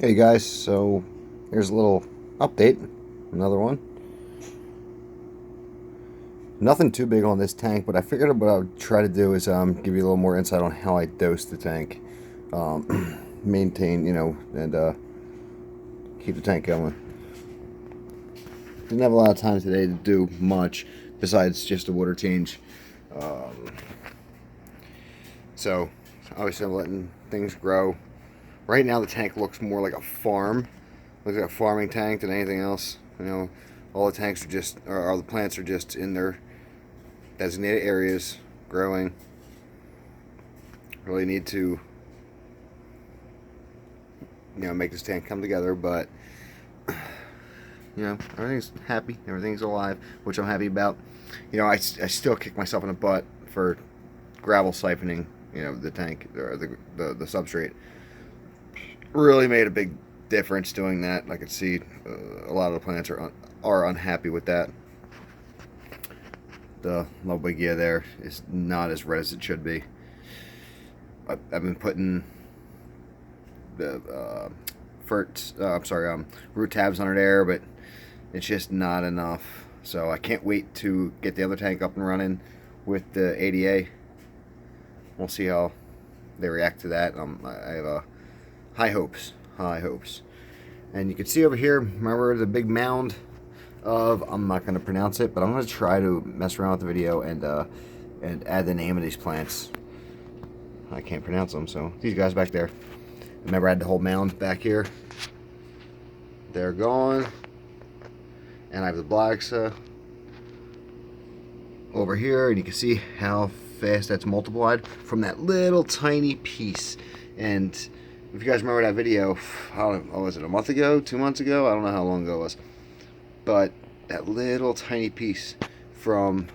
Hey guys, so here's a little update, another one. Nothing too big on this tank, but I figured what I would try to do is give you a little more insight on how I dose the tank, maintain, and keep the tank going. Didn't have a lot of time today to do much besides just a water change, um, so obviously I'm letting things grow. Right now the tank looks more like a farm. Looks like a farming tank than anything else. All the tanks are just, or all the plants are just in their designated areas, growing. Really need to, make this tank come together, but everything's happy, everything's alive, which I'm happy about. I still kick myself in the butt for gravel siphoning, the tank or the substrate. Really made a big difference doing that. I could see a lot of the plants are unhappy with that. The lobelia there is not as red as it should be. I've been putting the Ferts, root tabs under there, but it's just not enough. So I can't wait to get the other tank up and running with the ADA. We'll see how they react to that. I have high hopes, high hopes. And you can see over here, remember the big mound of, I'm not going to pronounce it, but I'm going to try to mess around with the video and add the name of these plants. I can't pronounce them, so these guys back there. Remember I had the whole mound back here. They're gone. And I have the blacks over here, and you can see how fast that's multiplied from that little tiny piece. And if you guys remember that video, I don't know, was it a month ago, 2 months ago? I don't know how long ago it was. But that little tiny piece from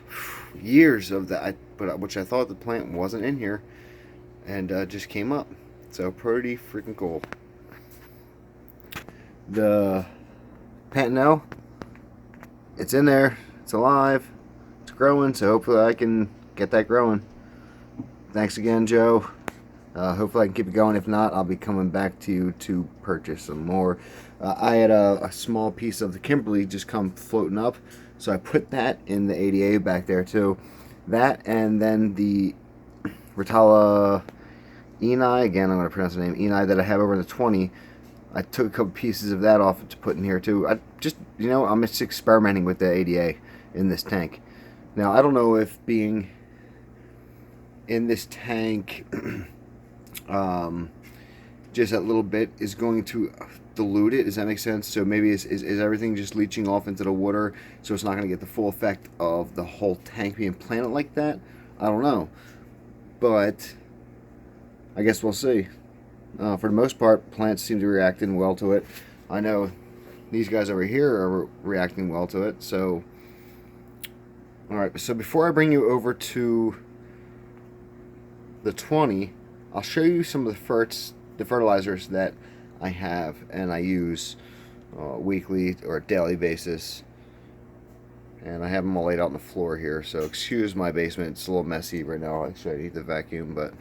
years of that, which I thought the plant wasn't in here, and just came up. So pretty freaking cool. The Pantanel, it's in there, it's alive, it's growing, so hopefully I can get that growing. Thanks again, Joe. Hopefully I can keep it going. If not, I'll be coming back to you to purchase some more. I had a small piece of the Kimberly just come floating up, so I put that in the ADA back there too. That, and then the Ritala Enai, again I'm going to pronounce the name, Enai, that I have over in the 20. I took a couple pieces of that off to put in here too. I just, I'm just experimenting with the ADA in this tank. Now, I don't know if being in this tank just that little bit is going to dilute it. Does that make sense? So maybe is everything just leaching off into the water, so it's not going to get the full effect of the whole tank being planted like that? I don't know. But I guess we'll see. For the most part, plants seem to be reacting well to it. I know these guys over here are reacting well to it. So, alright, so before I bring you over to the 20, I'll show you some of the fertilizers that I have and I use weekly or daily basis. And I have them all laid out on the floor here, so excuse my basement. It's a little messy right now. Actually, I need to vacuum, but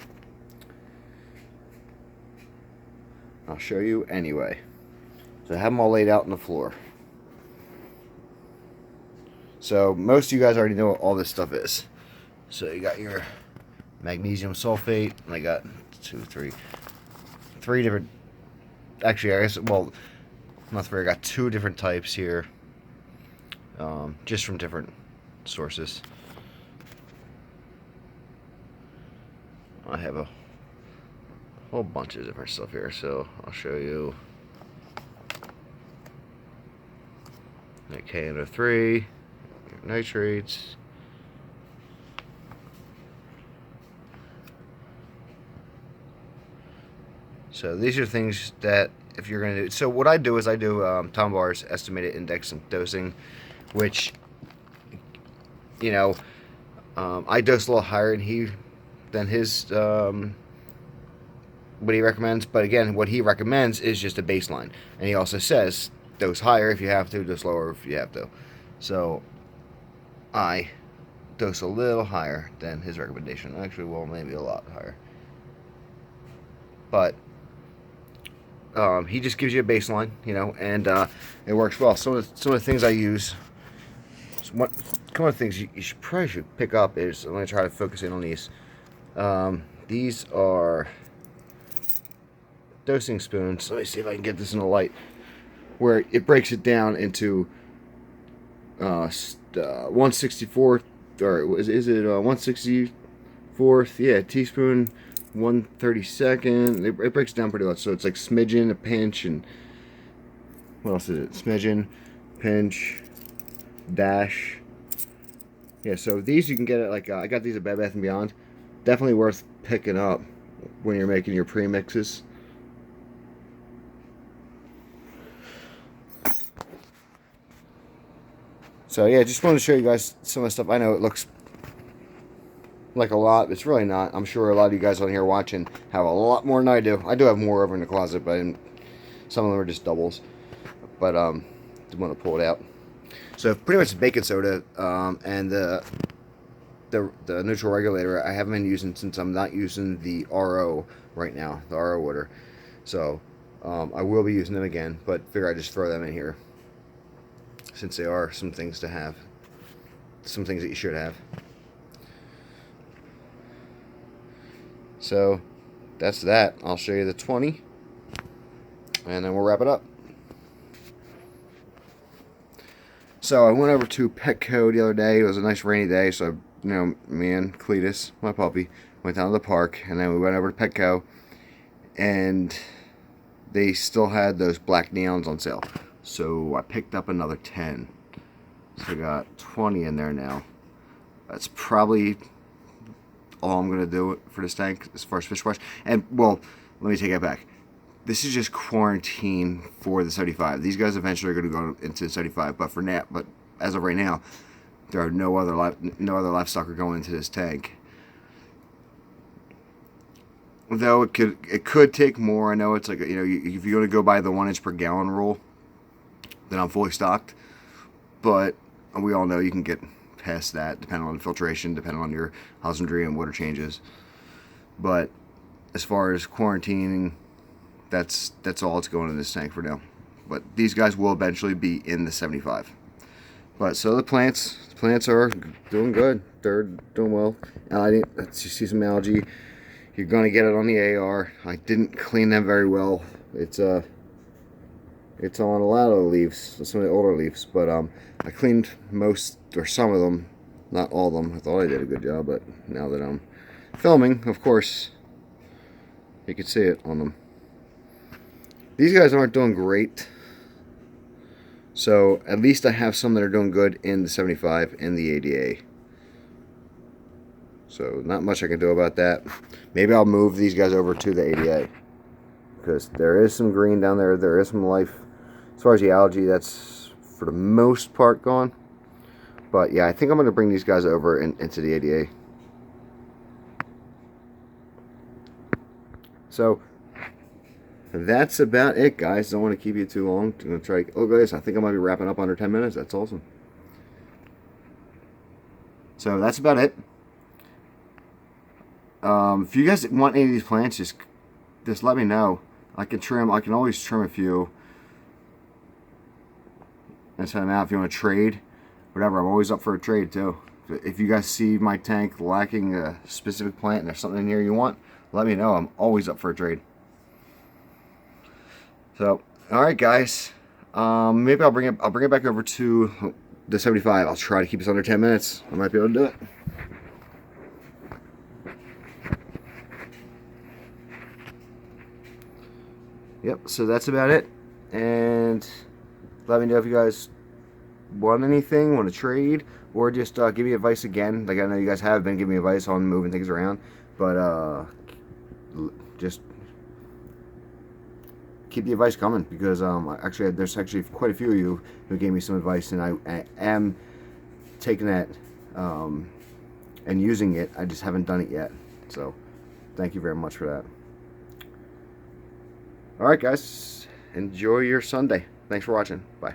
I'll show you anyway. So I have them all laid out on the floor. So most of you guys already know what all this stuff is. So you got your magnesium sulfate, and I got three different, actually I guess, well, not three, I got 2 different types here, just from different sources. I have a whole bunch of different stuff here, so I'll show you. KNO3, nitrates. So these are things that if you're going to do. So what I do is I do Tom Barr's estimated index and dosing, which, I dose a little higher than his what he recommends. But again, what he recommends is just a baseline, and he also says dose higher if you have to, dose lower if you have to. So I dose a little higher than his recommendation. Actually, well, maybe a lot higher. But he just gives you a baseline, you know, and it works well. Some of the things I use, some of the things you probably should pick up is, I'm going to try to focus in on these. These are dosing spoons. Let me see if I can get this in the light, where it breaks it down into 1/64th, or is it 1/64th? Yeah, teaspoon, 1/32nd. It breaks it down pretty well. So it's like smidgen, a pinch, and what else is it? Smidgen, pinch, dash. Yeah, so these you can get at like I got these at Bed Bath & Beyond. Definitely worth picking up when you're making your premixes. So yeah, just wanted to show you guys some of the stuff. I know it looks like a lot, but it's really not. I'm sure a lot of you guys on here watching have a lot more than I do. I do have more over in the closet, but some of them are just doubles. But didn't want to pull it out. So pretty much baking soda and the neutral regulator I haven't been using since I'm not using the RO right now, the RO water. So I will be using them again, but figure I just throw them in here, since they are some things to have, some things that you should have. So that's that. I'll show you the 20, and then we'll wrap it up. So I went over to Petco the other day. It was a nice rainy day, so you know, me and Cletus, my puppy, went down to the park, and then we went over to Petco, and they still had those black neons on sale. So I picked up another 10. So I got 20 in there now. That's probably all I'm gonna do for this tank as far as fish wash. And well, let me take it back. This is just quarantine for the 75. These guys eventually are going to go into 75, but for now, but as of right now, there are no other livestock are going into this tank. Though it could take more. I know it's like, you know, if you're going to go by the 1 inch per gallon rule, then I'm fully stocked. But we all know you can get past that depending on filtration, depending on your husbandry and water changes. But as far as quarantining, that's all it's going in this tank for now. But these guys will eventually be in the 75. But so the plants are doing good. They're doing well. You see some algae. You're gonna get it on the AR. I didn't clean them very well. It's on a lot of the leaves, some of the older leaves. But I cleaned most or some of them, not all of them. I thought I did a good job, but now that I'm filming, of course, you can see it on them. These guys aren't doing great, so at least I have some that are doing good in the 75 and the ADA. So not much I can do about that. Maybe I'll move these guys over to the ADA, because there is some green down there. There is some life. As far as the algae, that's for the most part gone. But yeah, I think I'm going to bring these guys over into the ADA. So that's about it, guys. Don't want to keep you too long. I'm going to try. Oh, guys, I think I might be wrapping up under 10 minutes. That's awesome. So that's about it. If you guys want any of these plants, just let me know. I can trim. I can always trim a few and send them out if you want to trade. Whatever. I'm always up for a trade too. If you guys see my tank lacking a specific plant and there's something in here you want, let me know. I'm always up for a trade. So, all right, guys. Maybe I'll bring it back over to the 75. I'll try to keep this under 10 minutes. I might be able to do it. Yep. So that's about it. And let me know if you guys want anything, want to trade, or just give me advice again. Like I know you guys have been giving me advice on moving things around, but just keep the advice coming, because actually there's actually quite a few of you who gave me some advice, and I am taking that and using it. I just haven't done it yet. So thank you very much for that. All right, guys, enjoy your Sunday. Thanks for watching. Bye.